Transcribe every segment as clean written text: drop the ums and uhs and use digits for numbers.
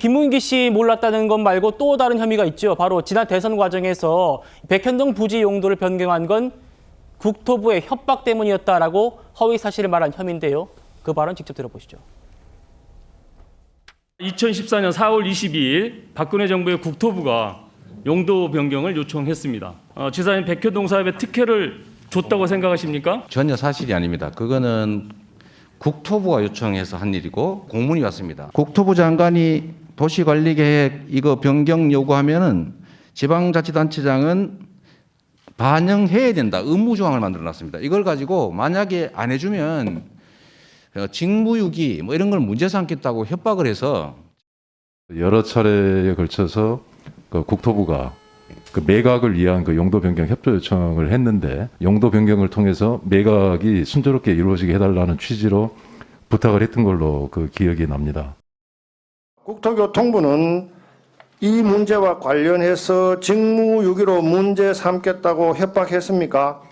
김문기 씨 몰랐다는 것 말고 또 다른 혐의가 있죠. 바로 지난 대선 과정에서 백현동 부지 용도를 변경한 건 국토부의 협박 때문이었다라고 허위 사실을 말한 혐의인데요. 그 발언 직접 들어보시죠. 2014년 4월 22일 박근혜 정부의 국토부가 용도 변경을 요청했습니다. 지사님 백현동 사업에 특혜를 줬다고 생각하십니까? 전혀 사실이 아닙니다. 그거는 국토부가 요청해서 한 일이고 공문이 왔습니다. 국토부 장관이 도시관리계획 이거 변경 요구하면은 지방자치단체장은 반영해야 된다. 의무조항을 만들어놨습니다. 이걸 가지고 만약에 안 해주면 직무유기 뭐 이런 걸 문제 삼겠다고 협박을 해서 여러 차례에 걸쳐서 국토부가 그 매각을 위한 그 용도 변경 협조 요청을 했는데 용도 변경을 통해서 매각이 순조롭게 이루어지게 해달라는 취지로 부탁을 했던 걸로 그 기억이 납니다. 국토교통부는 이 문제와 관련해서 직무유기로 문제 삼겠다고 협박했습니까?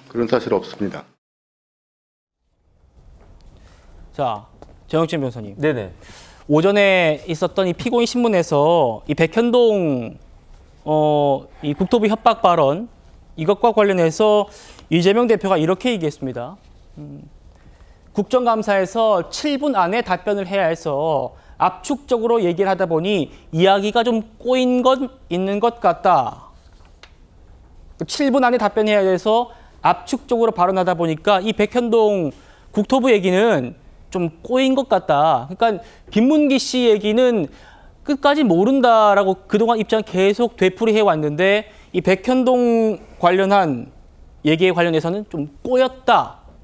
그런 사실 없습니다. 자, 정영진 변호사님. 네네. 오전에 있었던 이 피고인 신문에서 이 백현동 이 국토부 협박 발언 이것과 관련해서 이재명 대표가 이렇게 얘기했습니다. 국정감사에서 7분 안에 답변을 해야 해서 압축적으로 얘기를 하다 보니 이야기가 좀 꼬인 건 있는 것 같다. 7분 안에 답변해야 해서 압축적으로 발언하다 보니까 이 백현동 국토부 얘기는 좀 꼬인 것 같다. 그러니까 김문기 씨 얘기는 끝까지 모른다라고 그동안 입장 계속 되풀이해 왔는데 이 백현동 관련한 얘기에 관련해서는 좀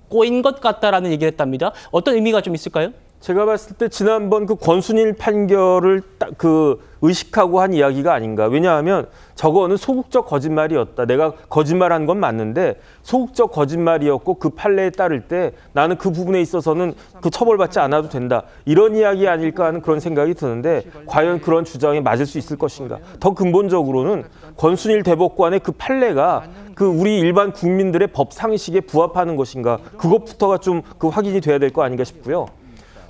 꼬인 것 같다라는 얘기를 했답니다. 어떤 의미가 좀 있을까요? 제가 봤을 때 지난번 그 권순일 판결을 딱 의식하고 한 이야기가 아닌가. 왜냐하면 저거는 소극적 거짓말이었다. 내가 거짓말한 건 맞는데 소극적 거짓말이었고 그 판례에 따를 때 나는 그 부분에 있어서는 그 처벌받지 않아도 된다. 이런 이야기 아닐까 하는 그런 생각이 드는데 과연 그런 주장에 맞을 수 있을 것인가. 더 근본적으로는 권순일 대법관의 그 판례가 그 우리 일반 국민들의 법 상식에 부합하는 것인가. 그것부터가 좀 그 확인이 돼야 될 거 아닌가 싶고요.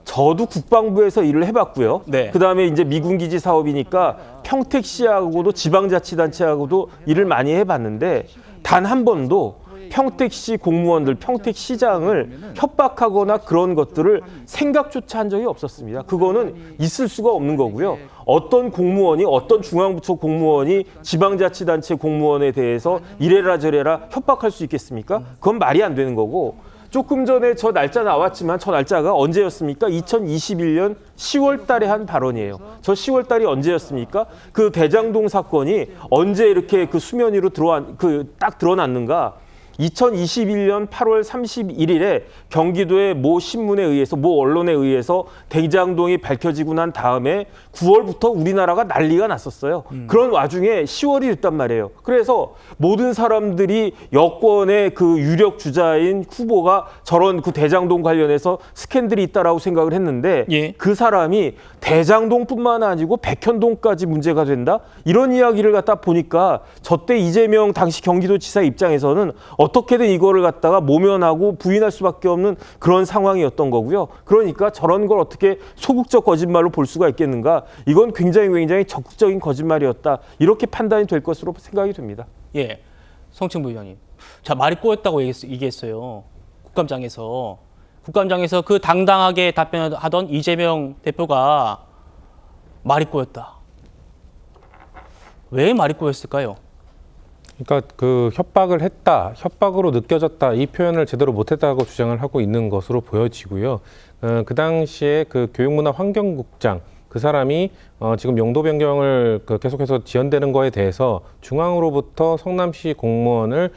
저도 국방부에서 일을 해봤고요. 네. 그다음에 이제 미군기지 사업이니까 평택시하고도 지방자치단체하고도 일을 많이 해봤는데 단 한 번도 평택시 공무원들, 평택시장을 협박하거나 그런 것들을 생각조차 한 적이 없었습니다. 그거는 있을 수가 없는 거고요. 어떤 공무원이, 어떤 중앙부처 공무원이 지방자치단체 공무원에 대해서 이래라 저래라 협박할 수 있겠습니까? 그건 말이 안 되는 거고 조금 전에 저 날짜 나왔지만 저 날짜가 언제였습니까? 2021년 10월 달에 한 발언이에요. 저 10월 달이 언제였습니까? 그 대장동 사건이 언제 이렇게 그 수면 위로 딱 드러났는가? 2021년 8월 31일에 경기도의 모 신문에 의해서, 모 언론에 의해서 대장동이 밝혀지고 난 다음에 9월부터 우리나라가 난리가 났었어요. 그런 와중에 10월이 됐단 말이에요. 그래서 모든 사람들이 여권의 그 유력 주자인 후보가 저런 그 대장동 관련해서 스캔들이 있다라고 생각을 했는데 예. 그 사람이 대장동뿐만 아니고 백현동까지 문제가 된다? 이런 이야기를 갖다 보니까 저때 이재명 당시 경기도지사 입장에서는 어떻게든 이거를 갖다가 모면하고 부인할 수밖에 없는 그런 상황이었던 거고요. 그러니까 저런 걸 어떻게 소극적 거짓말로 볼 수가 있겠는가? 이건 굉장히 적극적인 거짓말이었다. 이렇게 판단이 될 것으로 생각이 됩니다. 예, 성층 부위원님. 자, 말이 꼬였다고 얘기했어요. 국감장에서 그 당당하게 답변하던 이재명 대표가 말이 꼬였다. 왜 말이 꼬였을까요? 그러니까 그 협박을 했다, 협박으로 느껴졌다 이 표현을 제대로 못했다고 주장을 하고 있는 것으로 보여지고요. 그 당시에 그 교육문화환경국장 그 사람이 지금 용도 변경을 계속해서 지연되는 거에 대해서 중앙으로부터 성남시 공무원을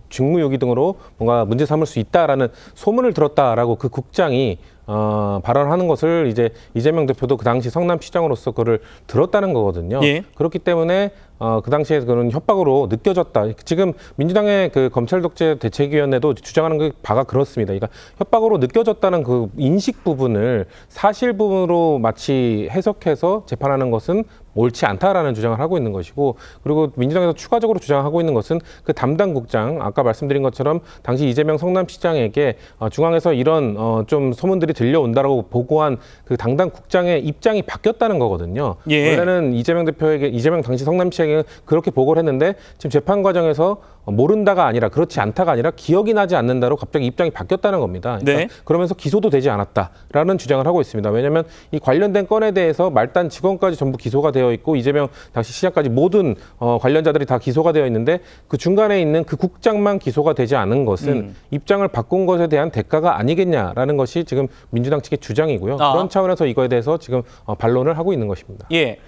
직무유기 등으로 뭔가 문제 삼을 수 있다라는 소문을 들었다라고 그 국장이 발언하는 것을 이제 이재명 대표도 그 당시 성남시장으로서 그걸 들었다는 거거든요. 예. 그렇기 때문에 그 당시에 그런 협박으로 느껴졌다. 지금 민주당의 그 검찰독재대책위원회도 주장하는 그 바가 그렇습니다. 그러니까 협박으로 느껴졌다는 그 인식 부분을 사실 부분으로 마치 해석해서 재판하는 것은 옳지 않다라는 주장을 하고 있는 것이고, 그리고 민주당에서 추가적으로 주장하고 있는 것은 그 담당 국장, 아까 말씀드린 것처럼 당시 이재명 성남시장에게 중앙에서 이런 좀 소문들이 들려온다라고 보고한 그 담당 국장의 입장이 바뀌었다는 거거든요. 예. 원래는 이재명 당시 성남시장에게 그렇게 보고를 했는데 지금 재판 과정에서 모른다가 아니라, 그렇지 않다가 아니라 기억이 나지 않는다로 갑자기 입장이 바뀌었다는 겁니다. 그러니까 네. 그러면서 기소도 되지 않았다라는 주장을 하고 있습니다. 왜냐하면 이 관련된 건에 대해서 말단 직원까지 전부 기소가 되어 있고 이재명 당시 시장까지 모든 관련자들이 다 기소가 되어 있는데 그 중간에 있는 그 국장만 기소가 되지 않은 것은 입장을 바꾼 것에 대한 대가가 아니겠냐라는 것이 지금 민주당 측의 주장이고요. 그런 차원에서 이거에 대해서 지금 반론을 하고 있는 것입니다. 예.